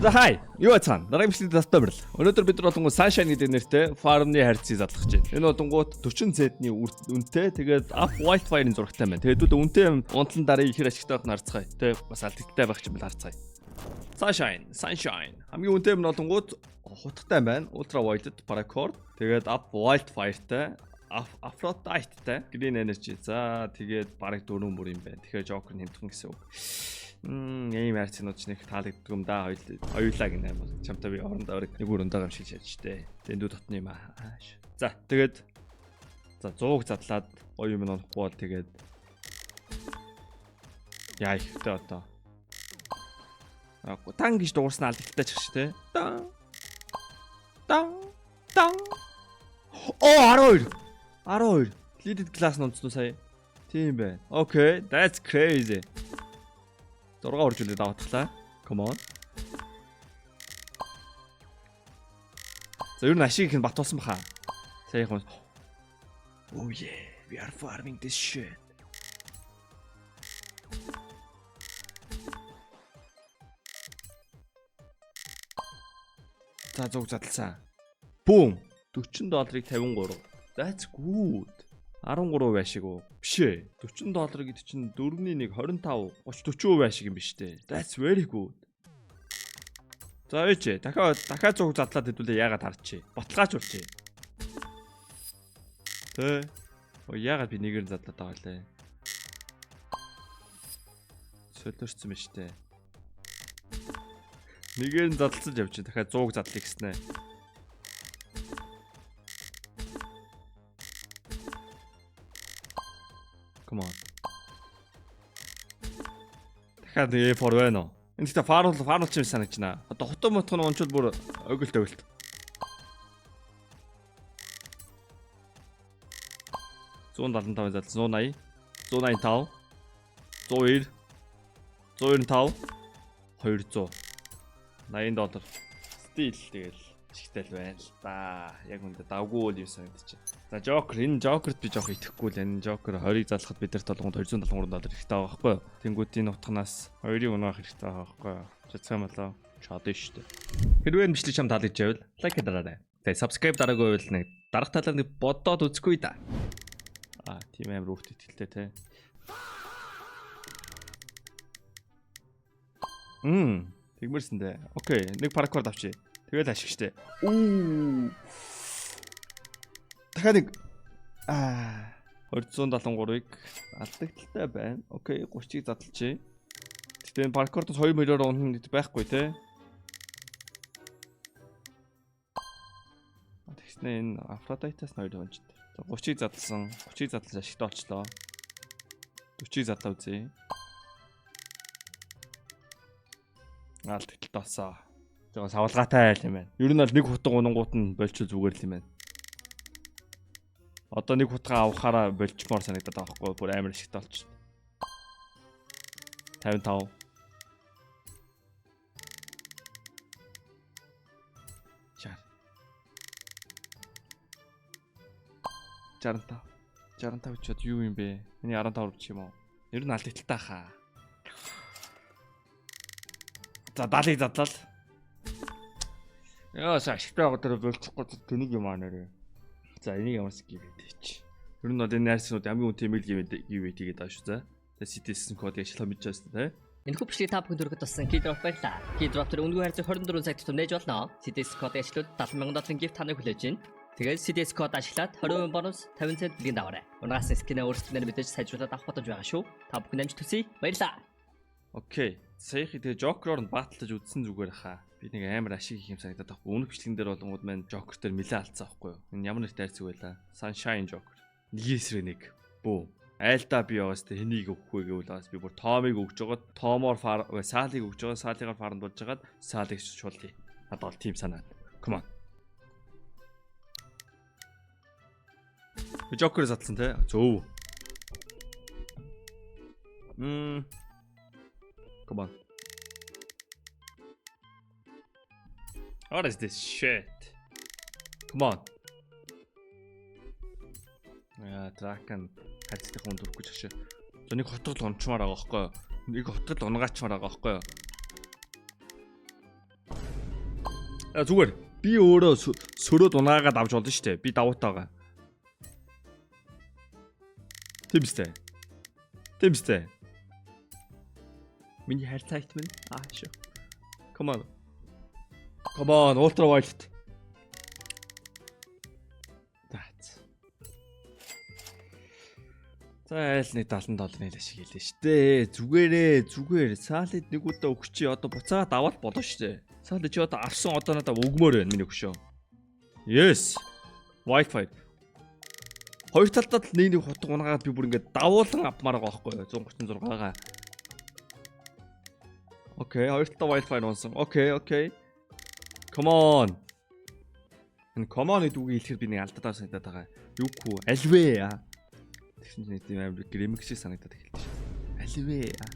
За хай. Юу ацхан? Дараагийн бичлэгийн тастай бэрл. Өнөөдөр бид болонгууд Sunshine гэдэг нэртэй фармны харьцыг задлах гэж байна. Энэ болонгууд 40 Z-ний үнэтэй тэгээд Up Wildfire-ын зурагтай байна. Тэгээд үнэтэй унтлан дараа ихэр ашигтай байх нарцгаая. Тэ бас алдагтай байх юм бол харцгаая. Sunshine. Хамгийн үнэтэй нь болонгууд хутгатай байна. Ultra Violet Paracord. Тэгээд Up Wildfire-тай Aphrodite-тай Green Energy. За тэгээд бараг 4 бүр юм байна. Тэгэхээр Joker нь хэмтхэн гэсэн үг. Ийм арцнууд ч нэг таалагддаг юм да. Хоёулаа гинэ бол чамтай би орондоо нэг өрөндөө гамшиж чаджтэй. Дэндүү дотны юм аа. За тэгээд 100-г задлаад гоё юм онохгүй бол тэгээд яа ихтэй одоо. Тан гэж дуурсан алдагтай ч гэж тий. Тан. Оо 12. Leaded class нонцлоо сая. Тийм байна. Okay, that's crazy. 6 оржуулаад давтглаа. Come on. За ер нь ашиг их нь батуулсан баха. Саяхан. Oh yeah, we are farming this shit. За зүг задлсан. Boom. $40-ыг 53. That's good. 13 байшиг уу? Биш ээ. $40 гэдэг чинь 4-ний 1 25 30 40% байшиг юм биш үү? That's very good. За ээч дахиад зүг задлаад хэдүүлээ яагаад харчих. Баталгаач болчих. Тэ. Яагаад би нэгээр задлаад байгаа лээ. Солиорсон байна штэ. Нэгээр нь задлсан явчих. Дахиад 100 задлах гэснэ. Come on. Дахиад E4 байна уу? Энэ ихтэй фааруулч юм санагдаж байна. Одоо хотон мотхон ончвол бүр өгөлт. 175 зал 180 185 102 195 $200 $80. Стил тэгэл ашигтай л байна л да. Яг үндэ давгүй л юм санагдчих. За Joker энэ Joker-т би жоох итгэхгүй л энэ Joker 20-ыг залхахад бидэрт толгонд $273 хэрэгтэй байгаа байхгүй юу? Тэнгүүтийн утганаас 2-ыг унах хэрэгтэй байгаа байхгүй юу? Чацсан болоо чад шүү дээ. Хэрвээ бичлэг чам таалагдж байвал лайк дараарай. Тэгээ subscribe дараагүй байвал нэг дарах талаар нэг бодоод үзэхгүй да. Тийм амар өөрт итгэлтэй те. Тэгмэрсэн дээ. Окей, нэг паркорд авчи. Тэгэл ашиг штэ. Дахиад нэг 273-ыг алдагталтай байна. Окей, 30-ыг задлчээ. Тэгтээ энэ паркордоос 2 мөрөөр унах байхгүй те. Тэгснэ энэ Aphrodite-аас 2 онцтой. 30-ыг задлсан. 30-ыг задлаж ашигтай болчлоо. 40-ыг задлаа үзье. Алдагталтай болсон. Жоо савлгаатай айл юм байна. Ер нь бол нэг хутга унангууд нь болчихвол зүгээр л юм байна. Одоо нэг хутгаа авахаараа болчмоор санагдаад байгаа байхгүй бүр амар ашигтай болчихсон. 55 65 чод юу юм бэ? Миний 15 ч юм уу? Ер нь алдагталтай хаа. За 70-ыг задлал. Яа ашигтай байгаа дээр болчихгүй тэнийг юм аа нэрээ. За энийг ямар скип хийчих. Ер нь бол энэ найрсууд хамгийн үнэтэй мэйл гівэт хийгээд байгаа шүү за. Тэгээ CTS код яг шилэн мэдчихсэн тэ. Энэ хүү бичлэг та бүхэнд өргөд болсон Keydrop баярлаа. Keydrop төр үнгүй харьцаа 24 цаг тутам нээж болно. CTS код ашиглаад $70,000 gift таныг хүлээж байна. Тэгээд CTS код ашиглаад 20% бонус 50 цент бэлгийн даваарай. Унаас скинээ өөрсдөө мэдээж сайжруулаад авах бодож байгаа шүү. Та бүхэн амжилт хүсье. Баярлалаа. Окей. Саяхан тэгээ Joker-оор нь баталж үзсэн зүгээр хаа. Би нэг амар ашиг их юм санагдаад байхгүй. Өмнөх бичлэгэн дээр болгонгууд маань Joker дээр нэлээ алдсан байхгүй юу? Энэ ямар нэртэй хайрцаг байлаа? Sunshine Joker. Нэгээсрэг нэг. Бөө. Айлдаа би яваас тэ хэнийг өгөх вэ гэвэл бас би бүр Томыг өгж жагаад Томоор Салыг өгж байгаа. Салыгаар фарнд болж жагаад Салыг шуулъя. Надад бол тим санаа. Come on. Би Joker задлсан те. Зөө. Come on. What is this shit? Come on. Draken хайцтай хүн дөрөхгүй ч ашиг. За нэг хотгол унчмаар байгаа байхгүй юу? Нэг хотгол унгачмаар байгаа байхгүй юу? Зүгээр. Би өөрөө сөрөөд унаагаад авч болно шүү дээ. Би давуутайгаа. Тэмстэй. Миний хайртай айтмын шүү. Come on, ultra violet. That's. За айл нэг $77 шиг хэлээ штэ. Зүгээр. Саалид нэг удаа өгч чи одоо буцаагаад аваад болно штэ. Саалид чи одоо авсан одоо надад өгмөр байна миний өгшөө. Yes. Wi-Fi. Хоёр талдаа л нэг хутга унаагаад би бүр ингээд давуулан авмаар байгаа байхгүй юу? 136-гаа. Окей, хоёр талдаа Wi-Fi нуунсан. Окей. Come on. Энэ come on гэдэг үгийг хэлэхэд би нэг алдаад санагдаад байгаа. Юу хүү? Альвэ аа. Тэгсэн чинь тийм амар грэмэг шиг санагдаад эхэлж байна.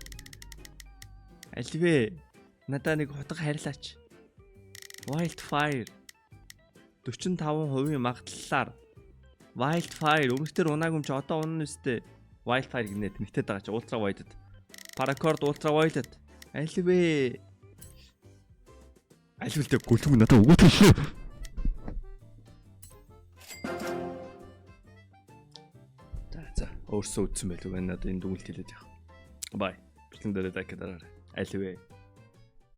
Альвэ. Надаа нэг хутга харьлаач. Wildfire. 45% магадлалаар Wildfire өмнөдөр унаагүй юм чи одоо унана үстэй. Wildfire гинэ тэнэгтэй байгаа чи ultra violet. Paracord ultra violet. Альвэ. Альвэлтэй гүлгэн надад өгөөч шүү. За өөрсөө үтсэн байлгүй надад энэ дүгнэлт хэлээд яах. Бай. Бичлэн дээр дахиад дараарай. Альвэ.